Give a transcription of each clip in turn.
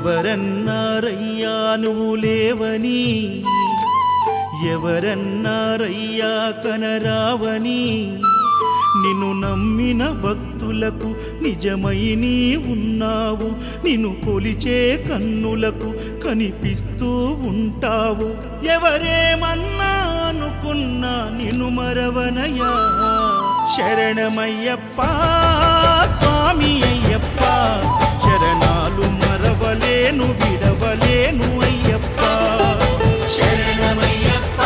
ఎవరన్నారయ్యా నువ్వు లేవని, ఎవరన్నారయ్యా కనరావని, నిన్ను నమ్మిన భక్తులకు నిజమై నీ ఉన్నావు, నిన్ను కొలిచే కన్నులకు కనిపిస్తూ ఉంటావు. ఎవరేమన్నా అనుకున్నా నిన్ను మరవనయ్యా. శరణమయ్యప్ప స్వామి అయ్యప్ప, శరణాలు మరవలేను విడవలేను అయ్యప్ప. శరణమయ్యప్ప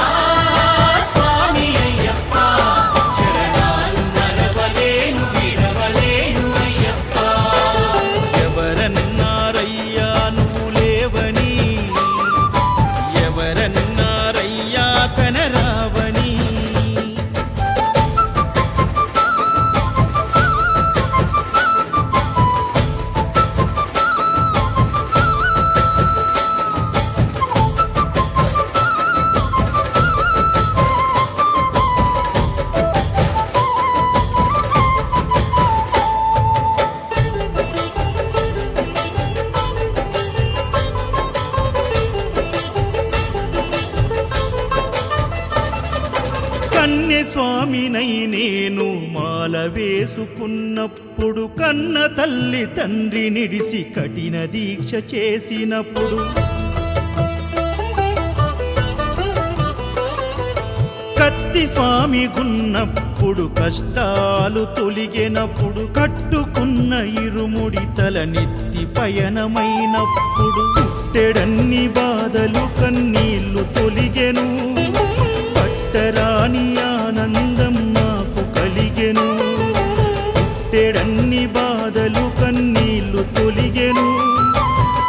స్వామి అయ్యప్ప, శరణాలు మరవలేను విడవలేను అయ్యప్ప. ఎవరన్నారయ్యా నువ్వు లేవని, ఎవరన్నారయ్యా కనరావని. కన్యస్వామినై నేను మాల వేసుకున్నప్పుడు, కన్న తల్లి తండ్రి నిడిసి కఠిన దీక్ష చేసినప్పుడు, కత్తి స్వామి గున్నప్పుడు కష్టాలు తొలిగినప్పుడు, కట్టుకున్న ఇరుముడి తలనెత్తి పయనమైనప్పుడు, పుట్టెడన్ని బాధలు కన్నీళ్లు తొలిగెను, పట్టరాని ఆనందం నాకు కలిగెను. పుట్టెడన్ని బాధలు కన్నీళ్లు తొలిగెను,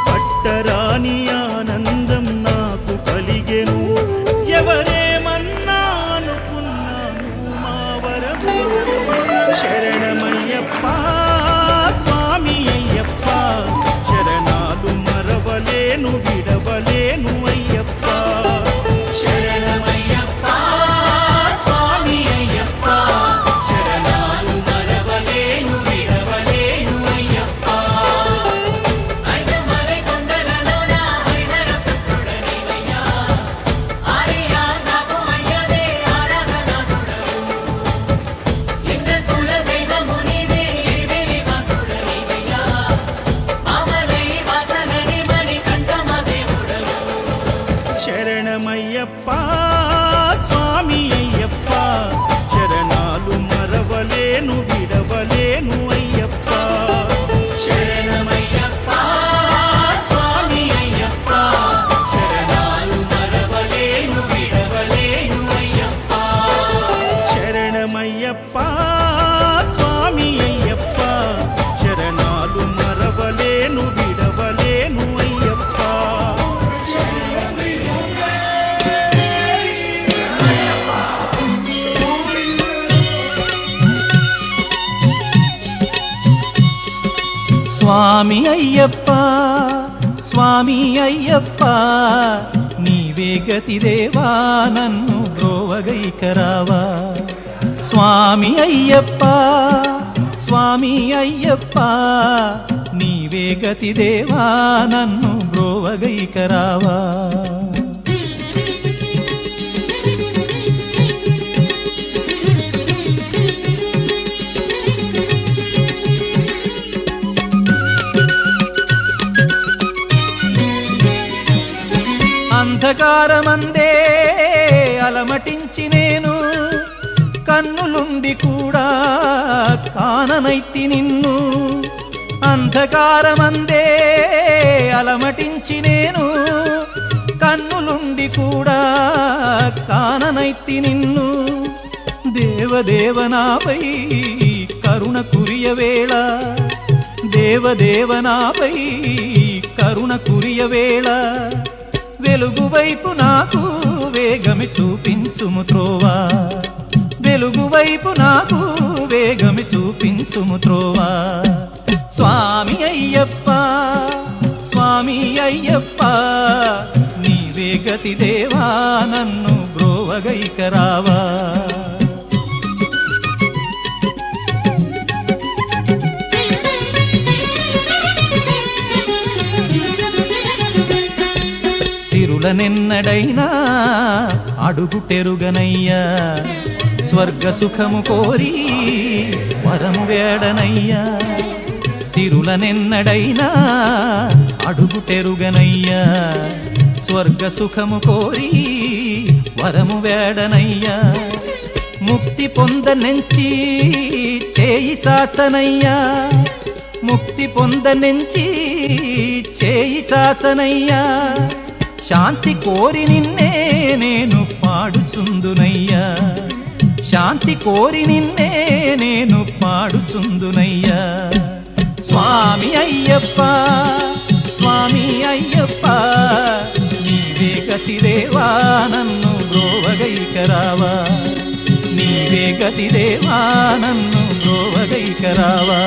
పట్టరాని ఆనందం నాకు కలిగెను. ఎవరేమన్నా అనుకున్నాను మా వరము. శరణమయ్యప్ప స్వామి అయ్యప్ప, శరణాలు మరవలేను విడవలేను అయ్యప్ప. శరణమయ్యప్ప స్వామి అయ్యప్ప, శరణాలు మరవలేను విడవలేను అయ్యప్ప. ఐదమలై కొండలలోన హరిహర పుత్రుడనివయ్యా, ఆర్యా నాకు అయ్యవే ఆరాధనాథుడవు. ఇంద్రకుల దైవము నీవే ఎరివెలి వాసుడనివయ్యా, మామలై వాసనని మణికంఠమ దేవుడవు. శరణమయ్యప్ప స్వామి అయ్యప్ప, శరణాలు మరవలేను విడవలేను అయ్యప్ప. శరణమయ్యప్ప స్వామి అయ్యప్ప, శరణాలు మరవలేను విడవలేను అయ్యప్ప. శరణమయ్యప్ప స్వామి అయ్యప్ప, శరణాలు మరవలేను విడవలేను అయ్యప్ప. స్వామి అయ్యప్ప స్వామి అయ్యప్ప, నీవే గతి దేవా నన్ను బ్రోవగైకరావా. స్వామి అయ్యప్ప స్వామి అయ్యప్ప, నీవే గతి దేవా నన్ను బ్రోవగైకరావా. అంధకారమందే అలమటించి నేను, కన్నులుండి కూడా కాననైతి నిన్ను. అంధకారమందే అలమటించి నేను, కన్నులుండి కూడా కాననైతి నిన్ను. దేవదేవనాపై కరుణ కురియవేళ, దేవదేవనాపై కరుణ కురియవేళ, వెలుగు వైపు నాకు వేగమి చూపించుము త్రోవా. వెలుగు వైపు నాకు వేగమి చూపించుము త్రోవా. స్వామి అయ్యప్ప స్వామి అయ్యప్ప, నీవే గతి దేవా నన్ను బ్రోవగైకరావా. సిరులనెన్నడైనా అడుగుటెరుగనయ్యా స్వర్గ సుఖము కోరి వరము వేడనయ్యా సిరులనెన్నడైనా అడుగుటెరుగనయ్యా స్వర్గ సుఖము కోరి వరము వేడనయ్యా ముక్తి పొందనెంచి చేయి చాచనయ్యా ముక్తి పొందనెంచి చేయి చాచనయ్యా శాంతి కోరి నిన్నే నేను పాడుచుందునయ్యా శాంతి కోరి నిన్నే నేను పాడుచుందునయ్యా స్వామి అయ్యప్ప స్వామి అయ్యప్ప నీవే గతిదేవా నన్ను బ్రోవగైకరావా నీవే గతిదేవా నన్ను బ్రోవగైకరావా